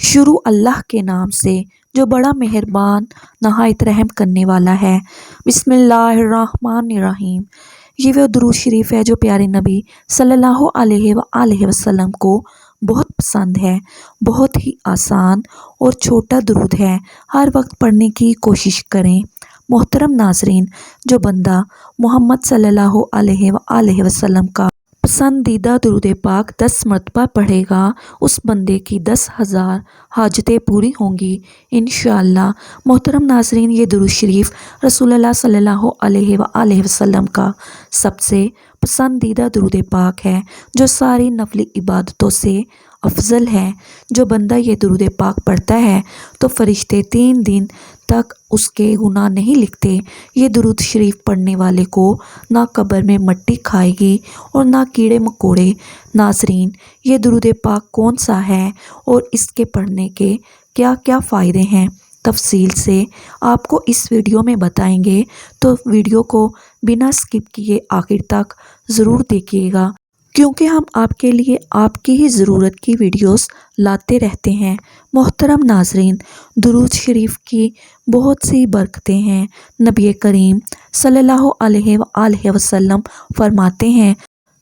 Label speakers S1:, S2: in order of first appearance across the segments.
S1: شروع اللہ کے نام سے جو بڑا مہربان نہایت رحم کرنے والا ہے۔ بسم اللہ الرحمن الرحیم۔ یہ وہ درود شریف ہے جو پیارے نبی صلی اللہ علیہ وآلہ وسلم کو بہت پسند ہے۔ بہت ہی آسان اور چھوٹا درود ہے، ہر وقت پڑھنے کی کوشش کریں۔ محترم ناظرین، جو بندہ محمد صلی اللہ علیہ وآلہ وسلم کا پسندیدہ درود پاک 10 مرتبہ پڑھے گا، اس بندے کی 10,000 حاجتیں پوری ہوں گی انشاءاللہ۔ محترم ناظرین، یہ درود شریف رسول اللہ صلی اللہ علیہ وآلہ وسلم کا سب سے پسندیدہ درود پاک ہے، جو ساری نفلی عبادتوں سے افضل ہے۔ جو بندہ یہ درود پاک پڑھتا ہے تو فرشتے 3 دن تک اس کے گناہ نہیں لکھتے۔ یہ درود شریف پڑھنے والے کو نہ قبر میں مٹی کھائے گی اور نہ کیڑے مکوڑے۔ ناظرین، یہ درود پاک کون سا ہے اور اس کے پڑھنے کے کیا کیا فائدے ہیں، تفصیل سے آپ کو اس ویڈیو میں بتائیں گے، تو ویڈیو کو بنا اسکپ کیے آخر تک ضرور دیکھیے گا، کیونکہ ہم آپ کے لیے آپ کی ہی ضرورت کی ویڈیوز لاتے رہتے ہیں۔ محترم ناظرین، درود شریف کی بہت سی برکتیں ہیں۔ نبی کریم صلی اللہ علیہ وآلہ وسلم فرماتے ہیں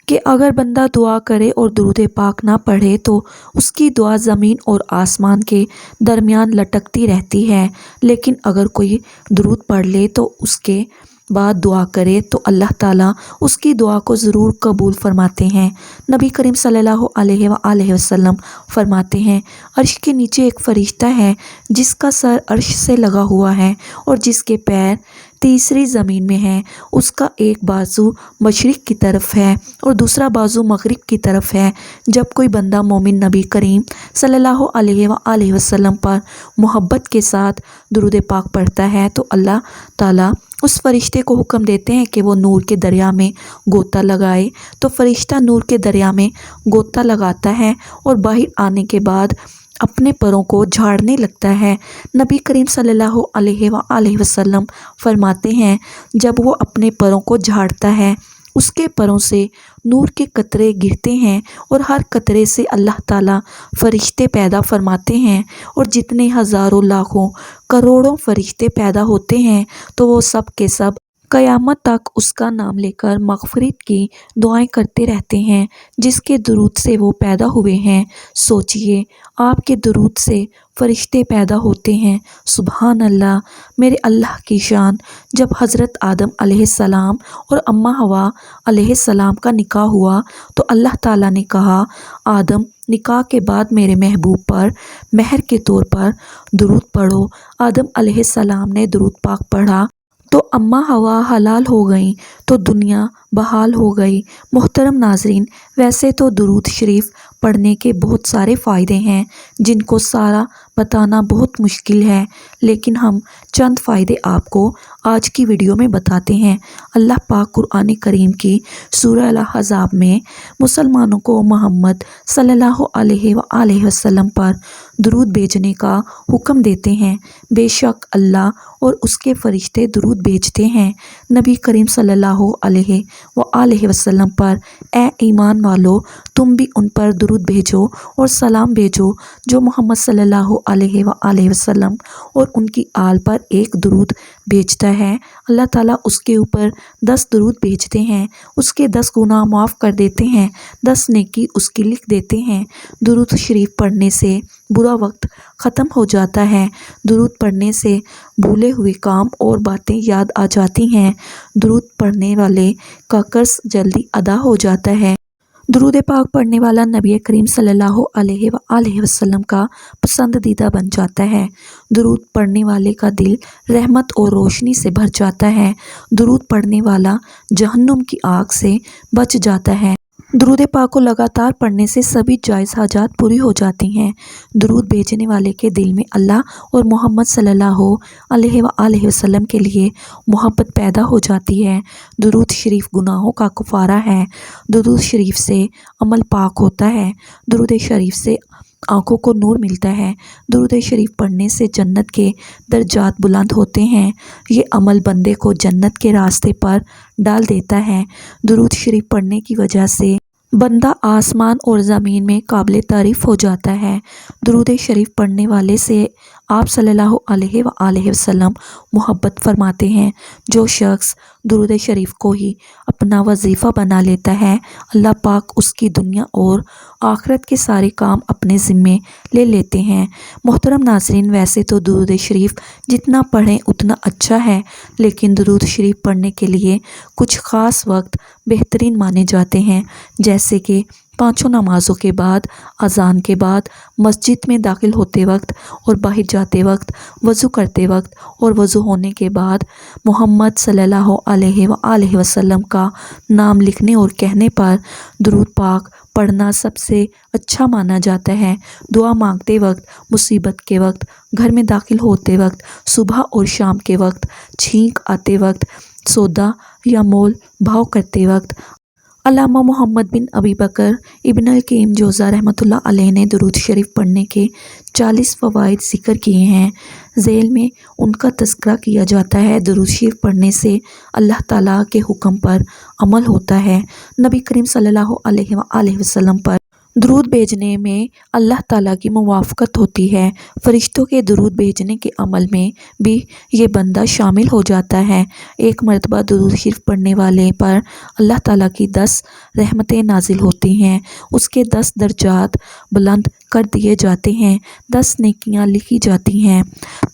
S1: کہ اگر بندہ دعا کرے اور درود پاک نہ پڑھے تو اس کی دعا زمین اور آسمان کے درمیان لٹکتی رہتی ہے، لیکن اگر کوئی درود پڑھ لے تو اس کے بعد دعا کرے تو اللہ تعالیٰ اس کی دعا کو ضرور قبول فرماتے ہیں۔ نبی کریم صلی اللہ علیہ وآلہ وسلم فرماتے ہیں، عرش کے نیچے ایک فرشتہ ہے جس کا سر عرش سے لگا ہوا ہے اور جس کے پیر تیسری زمین میں ہیں۔ اس کا ایک بازو مشرق کی طرف ہے اور دوسرا بازو مغرب کی طرف ہے۔ جب کوئی بندہ مومن نبی کریم صلی اللہ علیہ وآلہ وسلم پر محبت کے ساتھ درود پاک پڑھتا ہے تو اللہ تعالیٰ اس فرشتے کو حکم دیتے ہیں کہ وہ نور کے دریا میں غوطہ لگائے، تو فرشتہ نور کے دریا میں غوطہ لگاتا ہے اور باہر آنے کے بعد اپنے پروں کو جھاڑنے لگتا ہے۔ نبی کریم صلی اللہ علیہ وآلہ وسلم فرماتے ہیں، جب وہ اپنے پروں کو جھاڑتا ہے اس کے پروں سے نور کے قطرے گرتے ہیں اور ہر قطرے سے اللہ تعالیٰ فرشتے پیدا فرماتے ہیں، اور جتنے ہزاروں لاکھوں کروڑوں فرشتے پیدا ہوتے ہیں تو وہ سب کے سب قیامت تک اس کا نام لے کر مغفرت کی دعائیں کرتے رہتے ہیں جس کے درود سے وہ پیدا ہوئے ہیں۔ سوچئے، آپ کے درود سے فرشتے پیدا ہوتے ہیں۔ سبحان اللہ، میرے اللہ کی شان۔ جب حضرت آدم علیہ السلام اور اماں حوا علیہ السلام کا نکاح ہوا تو اللہ تعالیٰ نے کہا، آدم نکاح کے بعد میرے محبوب پر مہر کے طور پر درود پڑھو۔ آدم علیہ السلام نے درود پاک پڑھا تو اماں حوا حلال ہو گئیں تو دنیا بحال ہو گئی۔ محترم ناظرین، ویسے تو درود شریف پڑھنے کے بہت سارے فائدے ہیں جن کو سارا بتانا بہت مشکل ہے، لیکن ہم چند فائدے آپ کو آج کی ویڈیو میں بتاتے ہیں۔ اللہ پاک قرآن کریم کی سورہ الاحزاب میں مسلمانوں کو محمد صلی اللہ علیہ وآلہ وسلم پر درود بھیجنے کا حکم دیتے ہیں۔ بے شک اللہ اور اس کے فرشتے درود بھیجتے ہیں نبی کریم صلی اللہ علیہ وآلہ وسلم پر۔ اے ایمان والو، تم بھی ان پر درود بھیجو اور سلام بھیجو۔ جو محمد صلی اللہ علیہ وآلہ وسلم اور ان کی آل پر ایک درود بھیجتا ہے، اللہ تعالیٰ اس کے اوپر 10 درود بھیجتے ہیں، اس کے 10 گناہ معاف کر دیتے ہیں، 10 نیکی اس کی لکھ دیتے ہیں۔ درود شریف پڑھنے سے برا وقت ختم ہو جاتا ہے۔ درود پڑھنے سے بھولے ہوئے کام اور باتیں یاد آ جاتی ہیں۔ درود پڑھنے والے کا قرض جلدی ادا ہو جاتا ہے۔ درود پاک پڑھنے والا نبی کریم صلی اللہ علیہ وآلہ وسلم کا پسندیدہ بن جاتا ہے۔ درود پڑھنے والے کا دل رحمت اور روشنی سے بھر جاتا ہے۔ درود پڑھنے والا جہنم کی آگ سے بچ جاتا ہے۔ درود پاک کو لگاتار پڑھنے سے سبھی جائز حاجات پوری ہو جاتی ہیں۔ درود بھیجنے والے کے دل میں اللہ اور محمد صلی اللہ علیہ وآلہ وسلم کے لیے محبت پیدا ہو جاتی ہے۔ درود شریف گناہوں کا کفارہ ہے۔ درود شریف سے عمل پاک ہوتا ہے۔ درود شریف سے آنکھوں کو نور ملتا ہے۔ درود شریف پڑھنے سے جنت کے درجات بلند ہوتے ہیں۔ یہ عمل بندے کو جنت کے راستے پر ڈال دیتا ہے۔ درود شریف پڑھنے کی وجہ سے بندہ آسمان اور زمین میں قابل تعریف ہو جاتا ہے۔ درود شریف پڑھنے والے سے آپ صلی اللہ علیہ وآلہ وسلم محبت فرماتے ہیں۔ جو شخص درود شریف کو ہی اپنا وظیفہ بنا لیتا ہے، اللہ پاک اس کی دنیا اور آخرت کے سارے کام اپنے ذمے لے لیتے ہیں۔ محترم ناظرین، ویسے تو درود شریف جتنا پڑھیں اتنا اچھا ہے، لیکن درود شریف پڑھنے کے لیے کچھ خاص وقت بہترین مانے جاتے ہیں، جیسے کہ پانچوں نمازوں کے بعد، اذان کے بعد، مسجد میں داخل ہوتے وقت اور باہر جاتے وقت، وضو کرتے وقت اور وضو ہونے کے بعد، محمد صلی اللہ علیہ وآلہ وسلم کا نام لکھنے اور کہنے پر درود پاک پڑھنا سب سے اچھا مانا جاتا ہے۔ دعا مانگتے وقت، مصیبت کے وقت، گھر میں داخل ہوتے وقت، صبح اور شام کے وقت، چھینک آتے وقت، سودا یا مول بھاؤ کرتے وقت۔ علامہ محمد بن ابی بکر ابن القیم جوزہ رحمۃ اللہ علیہ نے درود شریف پڑھنے کے 40 فوائد ذکر کیے ہیں۔ ذیل میں ان کا تذکرہ کیا جاتا ہے۔ درود شریف پڑھنے سے اللہ تعالیٰ کے حکم پر عمل ہوتا ہے۔ نبی کریم صلی اللہ علیہ وآلہ وسلم پر درود بھیجنے میں اللہ تعالیٰ کی موافقت ہوتی ہے۔ فرشتوں کے درود بھیجنے کے عمل میں بھی یہ بندہ شامل ہو جاتا ہے۔ ایک مرتبہ درود شریف پڑھنے والے پر اللہ تعالیٰ کی 10 رحمتیں نازل ہوتی ہیں، اس کے 10 درجات بلند کر دیے جاتے ہیں، 10 نیکیاں لکھی جاتی ہیں،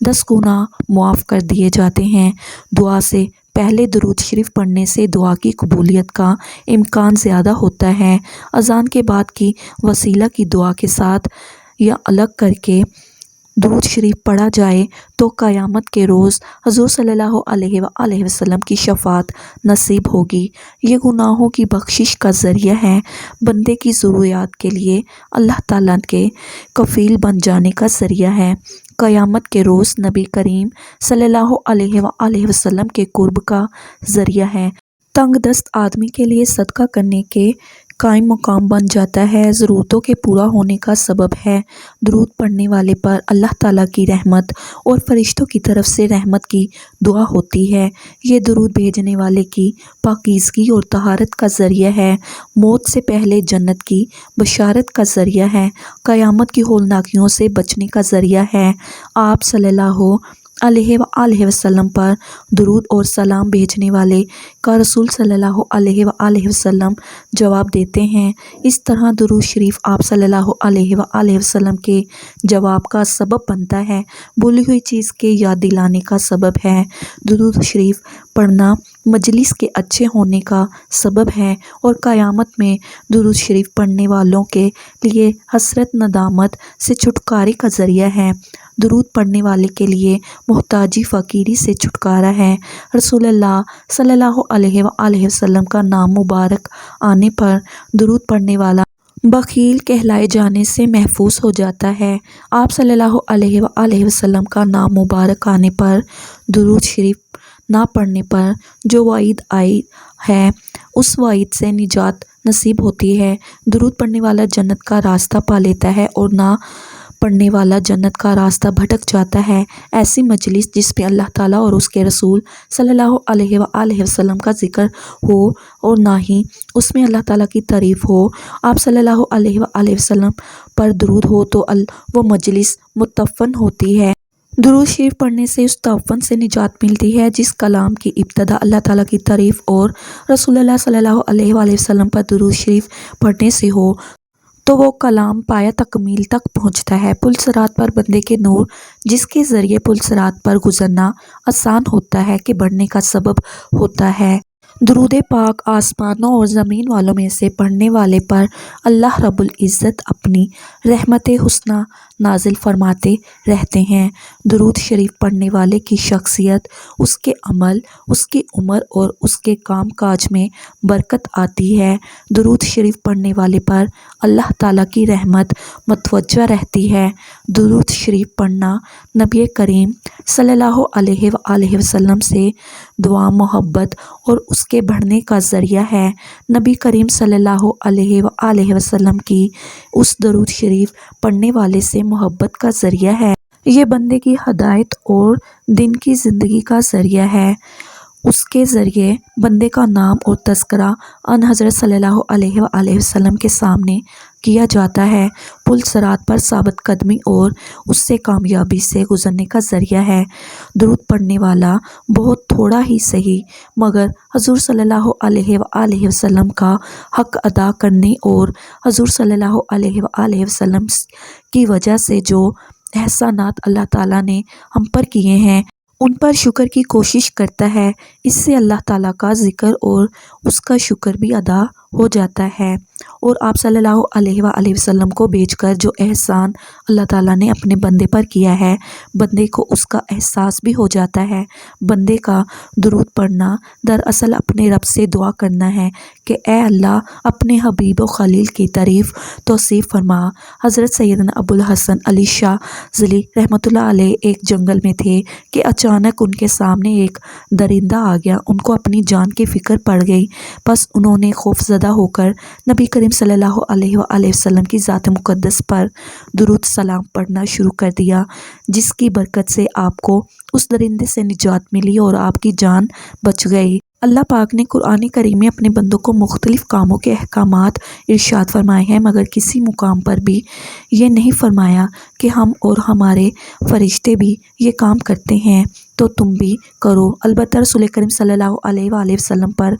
S1: 10 گناہ معاف کر دیے جاتے ہیں۔ دعا سے پہلے درود شریف پڑھنے سے دعا کی قبولیت کا امکان زیادہ ہوتا ہے۔ اذان کے بعد کی وسیلہ کی دعا کے ساتھ یا الگ کر کے درود شریف پڑھا جائے تو قیامت کے روز حضور صلی اللہ علیہ وآلہ وسلم کی شفاعت نصیب ہوگی۔ یہ گناہوں کی بخشش کا ذریعہ ہے، بندے کی ضروریات کے لیے اللہ تعالیٰ کے کفیل بن جانے کا ذریعہ ہے، قیامت کے روز نبی کریم صلی اللہ علیہ وآلہ وسلم کے قرب کا ذریعہ ہے، تنگ دست آدمی کے لیے صدقہ کرنے کے قائم مقام بن جاتا ہے، ضرورتوں کے پورا ہونے کا سبب ہے۔ درود پڑھنے والے پر اللہ تعالیٰ کی رحمت اور فرشتوں کی طرف سے رحمت کی دعا ہوتی ہے۔ یہ درود بھیجنے والے کی پاکیزگی اور طہارت کا ذریعہ ہے، موت سے پہلے جنت کی بشارت کا ذریعہ ہے، قیامت کی ہولناکیوں سے بچنے کا ذریعہ ہے۔ آپ صلی اللہ علیہ وآلہ وسلم پر درود اور سلام بھیجنے والے کا رسول صلی اللہ علیہ وآلہ وسلم جواب دیتے ہیں۔ اس طرح درود شریف آپ صلی اللہ علیہ وآلہ وسلم کے جواب کا سبب بنتا ہے، بھولی ہوئی چیز کے یاد دلانے کا سبب ہے۔ درود شریف پڑھنا مجلس کے اچھے ہونے کا سبب ہے اور قیامت میں درود شریف پڑھنے والوں کے لیے حسرت ندامت سے چھٹکارے کا ذریعہ ہے۔ درود پڑھنے والے کے لیے محتاجی فقیری سے چھٹکارا ہے۔ رسول اللہ صلی اللہ علیہ وآلہ وسلم کا نام مبارک آنے پر درود پڑھنے والا بخیل کہلائے جانے سے محفوظ ہو جاتا ہے۔ آپ صلی اللہ علیہ وآلہ وسلم کا نام مبارک آنے پر درود شریف نہ پڑھنے پر جو وعید آئی ہے اس وعید سے نجات نصیب ہوتی ہے۔ درود پڑھنے والا جنت کا راستہ پا لیتا ہے اور نہ پڑھنے والا جنت کا راستہ بھٹک جاتا ہے۔ ایسی مجلس جس پہ اللہ تعالیٰ اور اس کے رسول صلی اللہ علیہ وآلہ وسلم کا ذکر ہو اور نہ ہی اس میں اللہ تعالیٰ کی تعریف ہو، آپ صلی اللہ علیہ وآلہ وسلم پر درود ہو تو وہ مجلس متفن ہوتی ہے۔ درود شریف پڑھنے سے اس تعفن سے نجات ملتی ہے جس کلام کی ابتدا اللہ تعالیٰ کی تعریف اور رسول اللہ صلی اللہ علیہ وآلہ وسلم پر درود شریف پڑھنے سے ہو تو وہ کلام پایا تکمیل تک پہنچتا ہے۔ پل صراط پر بندے کے نور جس کے ذریعے پل صراط پر گزرنا آسان ہوتا ہے کہ بڑھنے کا سبب ہوتا ہے۔ درود پاک آسمانوں اور زمین والوں میں سے پڑھنے والے پر اللہ رب العزت اپنی رحمت حسنہ نازل فرماتے رہتے ہیں۔ درود شریف پڑھنے والے کی شخصیت، اس کے عمل، اس کی عمر اور اس کے کام کاج میں برکت آتی ہے۔ درود شریف پڑھنے والے پر اللہ تعالیٰ کی رحمت متوجہ رہتی ہے۔ درود شریف پڑھنا نبی کریم صلی اللہ علیہ وآلہ وسلم سے دعا محبت اور اس کے بڑھنے کا ذریعہ ہے۔ نبی کریم صلی اللہ علیہ وآلہ وسلم کی اس درود شریف پڑھنے والے سے محبت کا ذریعہ ہے۔ یہ بندے کی ہدایت اور دن کی زندگی کا ذریعہ ہے۔ اس کے ذریعے بندے کا نام اور تذکرہ ان حضرت صلی اللہ علیہ وآلہ وسلم کے سامنے کیا جاتا ہے۔ پل صراط پر ثابت قدمی اور اس سے کامیابی سے گزرنے کا ذریعہ ہے۔ درود پڑھنے والا بہت تھوڑا ہی صحیح مگر حضور صلی اللہ علیہ وآلہ وسلم کا حق ادا کرنے اور حضور صلی اللہ علیہ وآلہ وسلم کی وجہ سے جو احسانات اللہ تعالیٰ نے ہم پر کیے ہیں ان پر شکر کی کوشش کرتا ہے، اس سے اللہ تعالیٰ کا ذکر اور اس کا شکر بھی ادا ہو جاتا ہے۔ اور آپ صلی اللہ علیہ وآلہ وسلم کو بھیج کر جو احسان اللہ تعالیٰ نے اپنے بندے پر کیا ہے، بندے کو اس کا احساس بھی ہو جاتا ہے۔ بندے کا درود پڑھنا دراصل اپنے رب سے دعا کرنا ہے کہ اے اللہ اپنے حبیب و خلیل کی تعریف توصیف فرما۔ حضرت سیدنا ابو الحسن علی شاہ ذلی رحمۃ اللہ علیہ ایک جنگل میں تھے کہ اچانک ان کے سامنے ایک درندہ آ گیا۔ ان کو اپنی جان کی فکر پڑ گئی، بس انہوں نے خوف زدہ ہو کر نبی کریم صلی اللہ علیہ وآلہ وسلم کی ذات مقدس پر درود سلام پڑھنا شروع کر دیا، جس کی برکت سے آپ کو اس درندے سے نجات ملی اور آپ کی جان بچ گئی۔ اللہ پاک نے قرآن کریم میں اپنے بندوں کو مختلف کاموں کے احکامات ارشاد فرمائے ہیں، مگر کسی مقام پر بھی یہ نہیں فرمایا کہ ہم اور ہمارے فرشتے بھی یہ کام کرتے ہیں تو تم بھی کرو۔ البتہ رسول کریم صلی اللہ علیہ وآلہ وسلم پر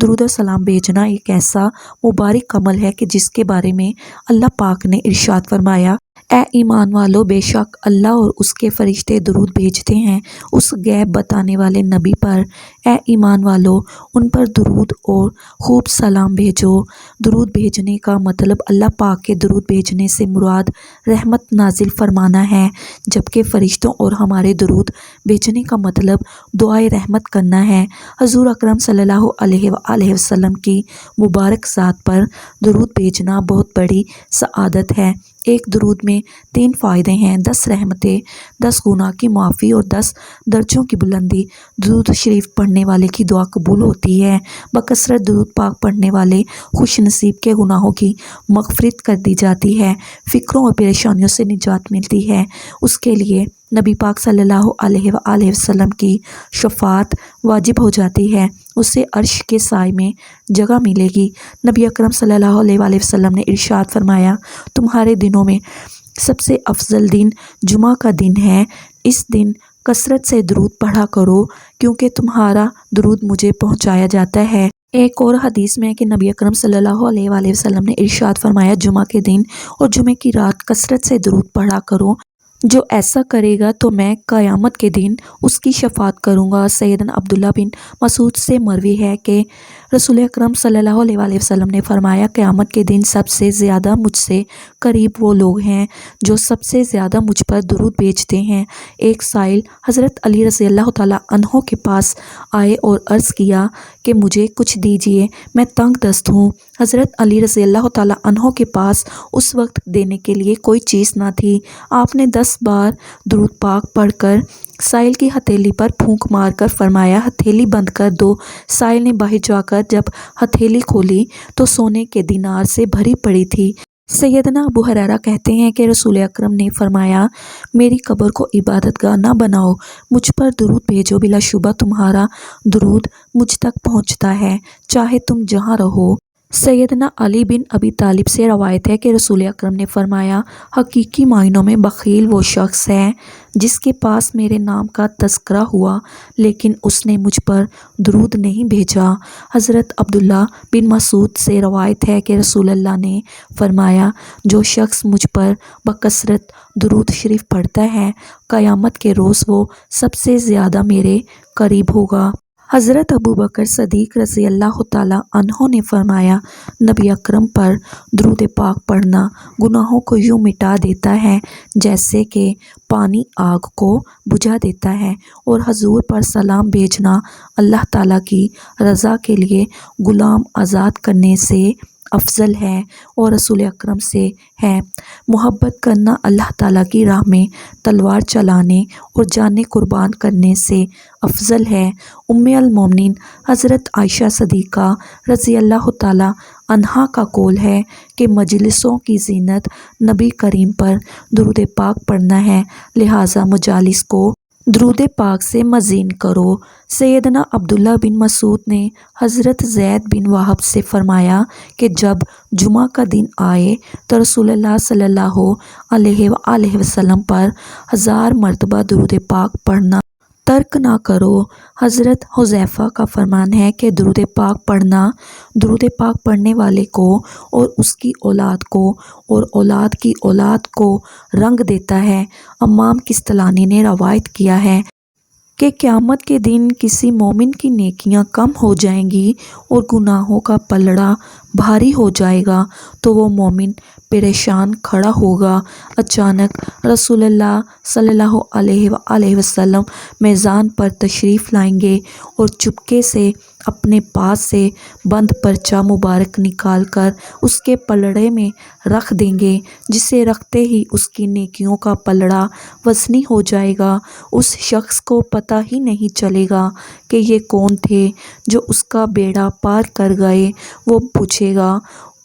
S1: درود و سلام بھیجنا ایک ایسا مبارک عمل ہے کہ جس کے بارے میں اللہ پاک نے ارشاد فرمایا، اے ایمان والو، بے شک اللہ اور اس کے فرشتے درود بھیجتے ہیں اس غیب بتانے والے نبی پر۔ اے ایمان والو، ان پر درود اور خوب سلام بھیجو۔ درود بھیجنے کا مطلب اللہ پاک کے درود بھیجنے سے مراد رحمت نازل فرمانا ہے، جبکہ فرشتوں اور ہمارے درود بھیجنے کا مطلب دعائے رحمت کرنا ہے۔ حضور اکرم صلی اللہ علیہ وآلہ وسلم کی مبارک ذات پر درود بھیجنا بہت بڑی سعادت ہے۔ ایک درود میں 3 فائدے ہیں: 10 رحمتیں، 10 گناہ کی معافی اور 10 درجوں کی بلندی۔ درود شریف پڑھنے والے کی دعا قبول ہوتی ہے۔ بکثرت درود پاک پڑھنے والے خوش نصیب کے گناہوں کی مغفرت کر دی جاتی ہے، فکروں اور پریشانیوں سے نجات ملتی ہے۔ اس کے لیے نبی پاک صلی اللہ علیہ وآلہ وسلم کی شفاعت واجب ہو جاتی ہے، اسے عرش کے سائے میں جگہ ملے گی۔ نبی اکرم صلی اللہ علیہ وآلہ وسلم نے ارشاد فرمایا، تمہارے دنوں میں سب سے افضل دن جمعہ کا دن ہے، اس دن کثرت سے درود پڑھا کرو کیونکہ تمہارا درود مجھے پہنچایا جاتا ہے۔ ایک اور حدیث میں ہے کہ نبی اکرم صلی اللہ علیہ وآلہ وسلم نے ارشاد فرمایا، جمعہ کے دن اور جمعے کی رات کثرت سے درود پڑھا کرو، جو ایسا کرے گا تو میں قیامت کے دن اس کی شفاعت کروں گا۔ سیدنا عبداللہ بن مسعود سے مروی ہے کہ رسول اکرم صلی اللہ علیہ وآلہ وسلم نے فرمایا، قیامت کے دن سب سے زیادہ مجھ سے قریب وہ لوگ ہیں جو سب سے زیادہ مجھ پر درود بھیجتے ہیں۔ ایک سائل حضرت علی رضی اللہ تعالیٰ عنہ کے پاس آئے اور عرض کیا کہ مجھے کچھ دیجیے، میں تنگ دست ہوں۔ حضرت علی رضی اللہ تعالیٰ عنہ کے پاس اس وقت دینے کے لیے کوئی چیز نہ تھی۔ آپ نے 10 بار درود پاک پڑھ کر سائل کی ہتھیلی پر پھونک مار کر فرمایا، ہتھیلی بند کر دو۔ سائل نے باہر جا کر جب ہتھیلی کھولی تو سونے کے دینار سے بھری پڑی تھی۔ سیدنا ابو ہریرہ کہتے ہیں کہ رسول اکرم نے فرمایا، میری قبر کو عبادت گاہ نہ بناؤ، مجھ پر درود بھیجو، بلا شبہ تمہارا درود مجھ تک پہنچتا ہے چاہے تم جہاں رہو۔ سیدنا علی بن ابی طالب سے روایت ہے کہ رسول اکرم نے فرمایا، حقیقی معنوں میں بخیل وہ شخص ہے جس کے پاس میرے نام کا تذکرہ ہوا لیکن اس نے مجھ پر درود نہیں بھیجا۔ حضرت عبداللہ بن مسعود سے روایت ہے کہ رسول اللہ نے فرمایا، جو شخص مجھ پر بکثرت درود شریف پڑھتا ہے قیامت کے روز وہ سب سے زیادہ میرے قریب ہوگا۔ حضرت ابوبکر صدیق رضی اللہ تعالیٰ عنہ نے فرمایا، نبی اکرم پر درود پاک پڑھنا گناہوں کو یوں مٹا دیتا ہے جیسے کہ پانی آگ کو بجھا دیتا ہے، اور حضور پر سلام بھیجنا اللہ تعالیٰ کی رضا کے لیے غلام آزاد کرنے سے افضل ہے اور رسول اکرم سے ہے۔ محبت کرنا اللہ تعالیٰ کی راہ میں تلوار چلانے اور جانیں قربان کرنے سے افضل ہے۔ ام المومنین حضرت عائشہ صدیقہ رضی اللہ تعالیٰ عنہا کا قول ہے کہ مجلسوں کی زینت نبی کریم پر درود پاک پڑھنا ہے، لہٰذا مجالس کو درود پاک سے مزین کرو۔ سیدنا عبداللہ بن مسعود نے حضرت زید بن وہب سے فرمایا کہ جب جمعہ کا دن آئے تو رسول اللہ صلی اللہ علیہ وآلہ وسلم پر 1000 مرتبہ درود پاک پڑھنا ترک نہ کرو۔ حضرت حذیفہ کا فرمان ہے کہ درود پاک پڑھنا درود پاک پڑھنے والے کو اور اس کی اولاد کو اور اولاد کی اولاد کو رنگ دیتا ہے۔ امام کستلانی نے روایت کیا ہے کہ قیامت کے دن کسی مومن کی نیکیاں کم ہو جائیں گی اور گناہوں کا پلڑا بھاری ہو جائے گا تو وہ مومن پریشان کھڑا ہوگا۔ اچانک رسول اللہ صلی اللہ علیہ وآلہ وسلم میزان پر تشریف لائیں گے اور چپکے سے اپنے پاس سے بند پرچہ مبارک نکال کر اس کے پلڑے میں رکھ دیں گے، جسے رکھتے ہی اس کی نیکیوں کا پلڑا وزنی ہو جائے گا۔ اس شخص کو پتہ ہی نہیں چلے گا کہ یہ کون تھے جو اس کا بیڑا پار کر گئے۔ وہ پوچھے گا،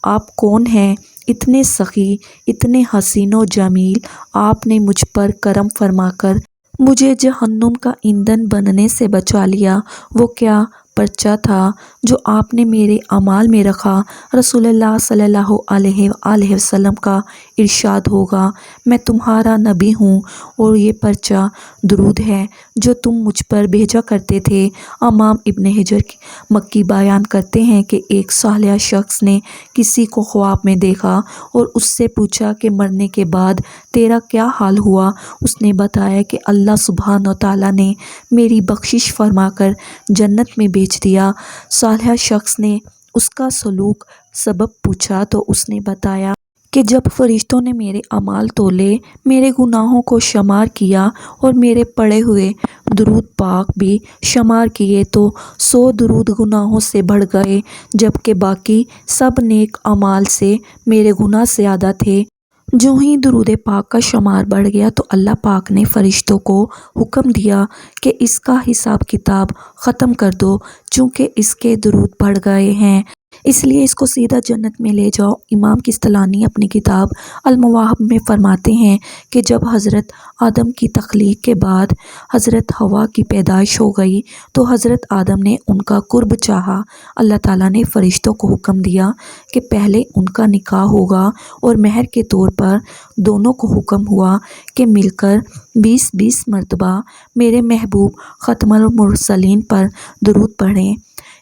S1: آپ کون ہیں؟ اتنے سخی، اتنے حسین و جمیل، آپ نے مجھ پر کرم فرما کر مجھے جہنم کا ایندھن بننے سے بچا لیا۔ وہ کیا پرچہ تھا جو آپ نے میرے اعمال میں رکھا؟ رسول اللہ صلی اللہ علیہ وآلہ وسلم کا ارشاد ہوگا، میں تمہارا نبی ہوں اور یہ پرچہ درود ہے جو تم مجھ پر بھیجا کرتے تھے۔ امام ابن حجر مکی بیان کرتے ہیں کہ ایک صالح شخص نے کسی کو خواب میں دیکھا اور اس سے پوچھا کہ مرنے کے بعد تیرا کیا حال ہوا؟ اس نے بتایا کہ اللہ سبحانہ و تعالیٰ نے میری بخشش فرما کر جنت میں بھیج دیا۔ صالح شخص نے اس کا سلوک سبب پوچھا تو اس نے بتایا کہ جب فرشتوں نے میرے اعمال تولے، میرے گناہوں کو شمار کیا اور میرے پڑھے ہوئے درود پاک بھی شمار کیے تو 100 درود گناہوں سے بڑھ گئے، جبکہ باقی سب نیک اعمال سے میرے گناہ زیادہ تھے۔ جو ہی درود پاک کا شمار بڑھ گیا تو اللہ پاک نے فرشتوں کو حکم دیا کہ اس کا حساب کتاب ختم کر دو، چونکہ اس کے درود بڑھ گئے ہیں، اس لیے اس کو سیدھا جنت میں لے جاؤ۔ امام کستلانی اپنی کتاب المواہب میں فرماتے ہیں کہ جب حضرت آدم کی تخلیق کے بعد حضرت حوا کی پیدائش ہو گئی تو حضرت آدم نے ان کا قرب چاہا۔ اللہ تعالیٰ نے فرشتوں کو حکم دیا کہ پہلے ان کا نکاح ہوگا اور مہر کے طور پر دونوں کو حکم ہوا کہ مل کر 20 مرتبہ میرے محبوب ختم المرسلین پر درود پڑھیں۔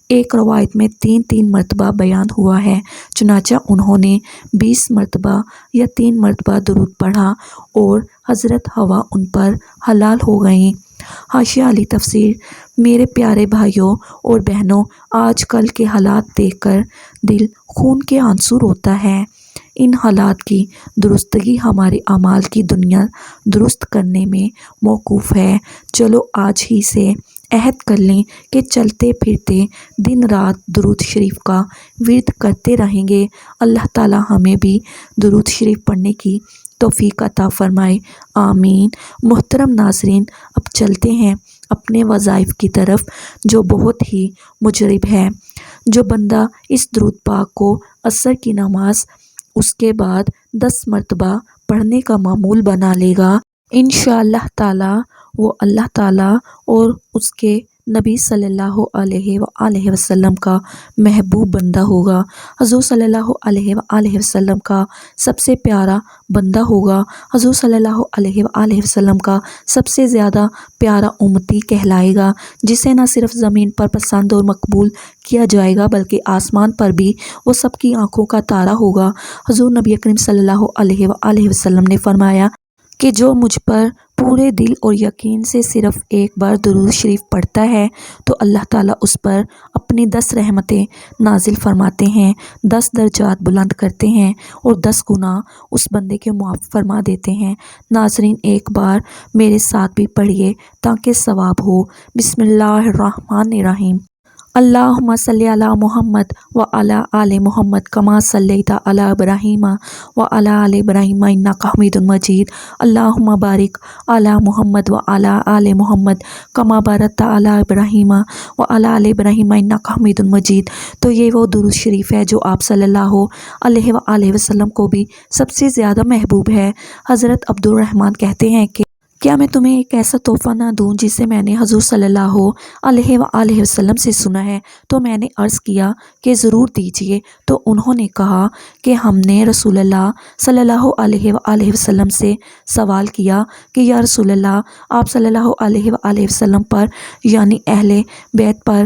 S1: ایک روایت میں 3 مرتبہ بیان ہوا ہے، چنانچہ انہوں نے 20 مرتبہ یا 3 مرتبہ درود پڑھا اور حضرت حوا ان پر حلال ہو گئیں۔ حاشیہ علی تفسیر۔ میرے پیارے بھائیوں اور بہنوں، آج کل کے حالات دیکھ کر دل خون کے آنسو روتا ہے۔ ان حالات کی درستگی ہمارے اعمال کی دنیا درست کرنے میں موقوف ہے۔ چلو آج ہی سے عہد کر لیں کہ چلتے پھرتے دن رات درود شریف کا ورد کرتے رہیں گے۔ اللہ تعالیٰ ہمیں بھی درود شریف پڑھنے کی توفیق عطا فرمائے، آمین۔ محترم ناظرین، اب چلتے ہیں اپنے وظائف کی طرف جو بہت ہی مجرب ہے۔ جو بندہ اس درود پاک کو عصر کی نماز اس کے بعد 10 مرتبہ پڑھنے کا معمول بنا لے گا، انشاءاللہ تعالی وہ اللہ تعالیٰ اور اس کے نبی صلی اللہ علیہ وآلہ وسلم کا محبوب بندہ ہوگا، حضور صلی اللہ علیہ وآلہ وسلم کا سب سے پیارا بندہ ہوگا، حضور صلی اللہ علیہ وآلہ وسلم کا سب سے زیادہ پیارا امتی کہلائے گا، جسے نہ صرف زمین پر پسند اور مقبول کیا جائے گا بلکہ آسمان پر بھی وہ سب کی آنکھوں کا تارا ہوگا۔ حضور نبی اکرم صلی اللہ علیہ وآلہ وسلم نے فرمایا کہ جو مجھ پر پورے دل اور یقین سے صرف ایک بار درود شریف پڑھتا ہے تو اللہ تعالیٰ اس پر اپنی 10 رحمتیں نازل فرماتے ہیں، 10 درجات بلند کرتے ہیں اور 10 گناہ اس بندے کے معاف فرما دیتے ہیں۔ ناظرین، ایک بار میرے ساتھ بھی پڑھیے تاکہ ثواب ہو۔ بسم اللہ الرحمن الرحیم۔ اللہم صلی علی محمد وعلی آل محمد کما صلیت علی ابراہیم وعلی آل ابراہیم انک حمید مجید۔ اللہم بارک علی محمد وعلی آل محمد کما بارکت علی ابراہیم وعلی آل ابراہیم انک حمید مجید۔ تو یہ وہ درود شریف ہے جو آپ صلی اللہ علیہ وآلہ وسلم کو بھی سب سے زیادہ محبوب ہے۔ حضرت عبد الرحمن کہتے ہیں کہ کیا میں تمہیں ایک ایسا تحفہ نہ دوں جسے میں نے حضور صلی اللہ علیہ وآلہ وسلم سے سنا ہے؟ تو میں نے عرض کیا کہ ضرور دیجیے۔ تو انہوں نے کہا کہ ہم نے رسول اللہ صلی اللہ علیہ وآلہ وسلم سے سوال کیا کہ یا رسول اللہ، آپ صلی اللہ علیہ وآلہ وسلم پر یعنی اہل بیت پر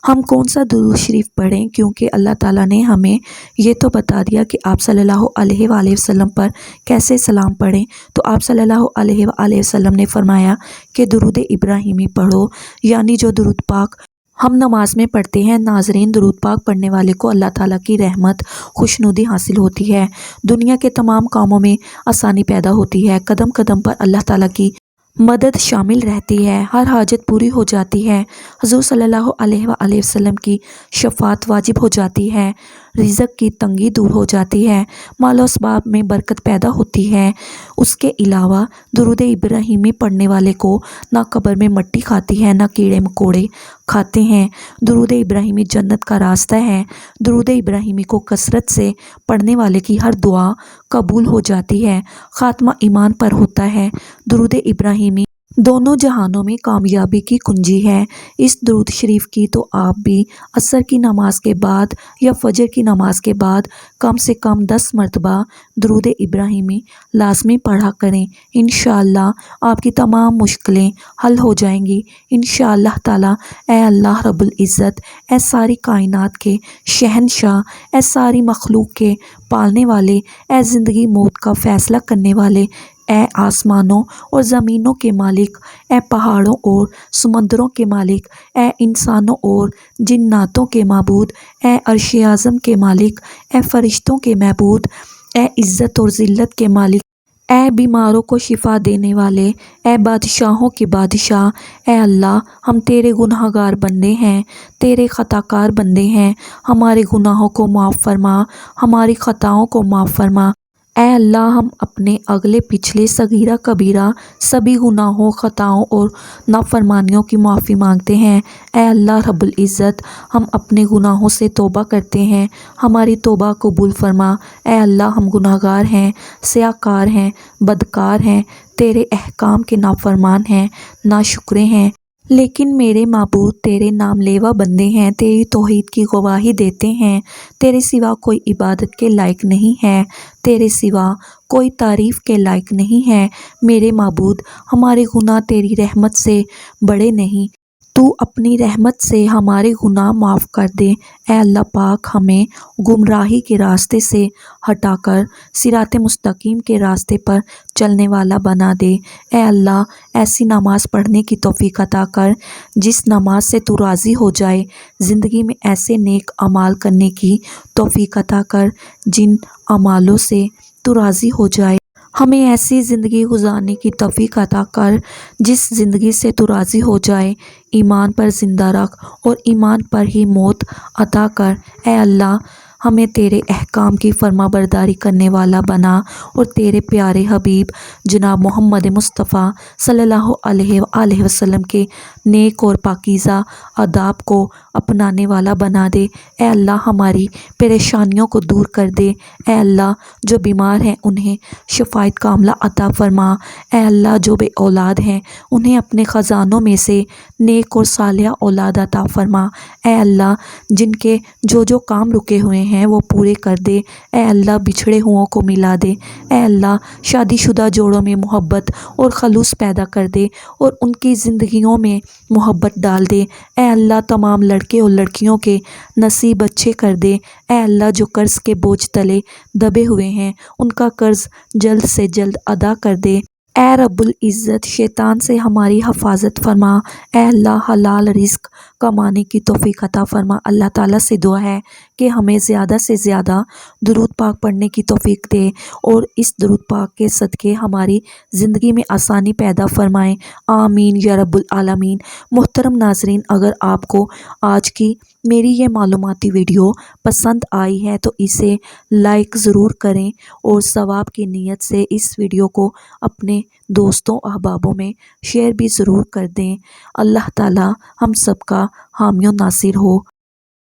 S1: ہم کون سا درود شریف پڑھیں، کیونکہ اللہ تعالیٰ نے ہمیں یہ تو بتا دیا کہ آپ صلی اللہ علیہ وآلہ وسلم پر کیسے سلام پڑھیں۔ تو آپ صلی اللہ علیہ وآلہ وسلم نے فرمایا کہ درود ابراہیمی پڑھو، یعنی جو درود پاک ہم نماز میں پڑھتے ہیں۔ ناظرین، درود پاک پڑھنے والے کو اللہ تعالیٰ کی رحمت، خوشنودی حاصل ہوتی ہے، دنیا کے تمام کاموں میں آسانی پیدا ہوتی ہے، قدم قدم پر اللہ تعالیٰ کی مدد شامل رہتی ہے، ہر حاجت پوری ہو جاتی ہے، حضور صلی اللہ علیہ وآلہ وسلم کی شفاعت واجب ہو جاتی ہے، رزق کی تنگی دور ہو جاتی ہے، مال و اسباب میں برکت پیدا ہوتی ہے۔ اس کے علاوہ درود ابراہیمی پڑھنے والے کو نہ قبر میں مٹی کھاتی ہے، نہ کیڑے مکوڑے کھاتے ہیں۔ درود ابراہیمی جنت کا راستہ ہے۔ درود ابراہیمی کو کثرت سے پڑھنے والے کی ہر دعا قبول ہو جاتی ہے، خاتمہ ایمان پر ہوتا ہے۔ درود ابراہیمی دونوں جہانوں میں کامیابی کی کنجی ہے۔ اس درود شریف کی تو آپ بھی عصر کی نماز کے بعد یا فجر کی نماز کے بعد کم سے کم 10 مرتبہ درود ابراہیمی لازمی پڑھا کریں۔ انشاءاللہ آپ کی تمام مشکلیں حل ہو جائیں گی انشاءاللہ تعالی۔ اے اللہ رب العزت، اے ساری کائنات کے شہنشاہ، اے ساری مخلوق کے پالنے والے، اے زندگی موت کا فیصلہ کرنے والے، اے آسمانوں اور زمینوں کے مالک، اے پہاڑوں اور سمندروں کے مالک، اے انسانوں اور جناتوں کے معبود، اے عرش اعظم کے مالک، اے فرشتوں کے معبود، اے عزت اور ذلت کے مالک، اے بیماروں کو شفا دینے والے، اے بادشاہوں کے بادشاہ، اے اللہ، ہم تیرے گناہ گار بندے ہیں، تیرے خطا کار بندے ہیں، ہمارے گناہوں کو معاف فرما، ہماری خطاؤں کو معاف فرما۔ اے اللہ، ہم اپنے اگلے پچھلے صغیرہ کبیرہ سبھی گناہوں، خطاؤں اور نافرمانیوں کی معافی مانگتے ہیں۔ اے اللہ رب العزت، ہم اپنے گناہوں سے توبہ کرتے ہیں، ہماری توبہ قبول فرما۔ اے اللہ، ہم گناہ گار ہیں، سیاہ کار ہیں، بدکار ہیں، تیرے احکام کے نافرمان ہیں، ناشکرے ہیں، لیکن میرے معبود تیرے نام لیوا بندے ہیں، تیری توحید کی گواہی دیتے ہیں۔ تیرے سوا کوئی عبادت کے لائق نہیں ہے، تیرے سوا کوئی تعریف کے لائق نہیں ہے۔ میرے معبود، ہمارے گناہ تیری رحمت سے بڑے نہیں، تو اپنی رحمت سے ہمارے گناہ معاف کر دے۔ اے اللہ پاک، ہمیں گمراہی کے راستے سے ہٹا کر صراط مستقیم کے راستے پر چلنے والا بنا دے۔ اے اللہ، ایسی نماز پڑھنے کی توفیق عطا کر جس نماز سے تو راضی ہو جائے، زندگی میں ایسے نیک اعمال کرنے کی توفیق عطا کر جن اعمالوں سے تو راضی ہو جائے۔ ہمیں ایسی زندگی گزارنے کی توفیق عطا کر جس زندگی سے تو راضی ہو جائے، ایمان پر زندہ رکھ اور ایمان پر ہی موت عطا کر۔ اے اللہ، ہمیں تیرے احکام کی فرما برداری کرنے والا بنا اور تیرے پیارے حبیب جناب محمد مصطفیٰ صلی اللہ علیہ وآلہ وسلم کے نیک اور پاکیزہ آداب کو اپنانے والا بنا دے۔ اے اللہ، ہماری پریشانیوں کو دور کر دے۔ اے اللہ، جو بیمار ہیں انہیں شفائت کاملہ عطا فرما۔ اے اللہ، جو بے اولاد ہیں انہیں اپنے خزانوں میں سے نیک اور صالحہ اولاد عطا فرما۔ اے اللہ، جن کے جو کام رکے ہوئے ہیں وہ پورے کر دے۔ اے اللہ، بچھڑے ہوں کو ملا دے۔ اے اللہ، شادی شدہ جوڑوں میں محبت اور خلوص پیدا کر دے اور ان کی زندگیوں میں محبت ڈال دے۔ اے اللہ، تمام لڑکے اور لڑکیوں کے نصیب اچھے کر دے۔ اے اللہ، جو قرض کے بوجھ تلے دبے ہوئے ہیں ان کا قرض جلد سے جلد ادا کر دے۔ اے رب العزت، شیطان سے ہماری حفاظت فرما۔ اے اللہ، حلال رزق کمانے کی توفیق عطا فرما۔ اللہ تعالیٰ سے دعا ہے کہ ہمیں زیادہ سے زیادہ درود پاک پڑھنے کی توفیق دے اور اس درود پاک کے صدقے ہماری زندگی میں آسانی پیدا فرمائیں۔ آمین یا رب العالمین۔ محترم ناظرین، اگر آپ کو آج کی میری یہ معلوماتی ویڈیو پسند آئی ہے تو اسے لائک ضرور کریں اور ثواب کی نیت سے اس ویڈیو کو اپنے دوستوں احبابوں میں شیئر بھی ضرور کر دیں۔ اللہ تعالی ہم سب کا حامی و ناصر ہو۔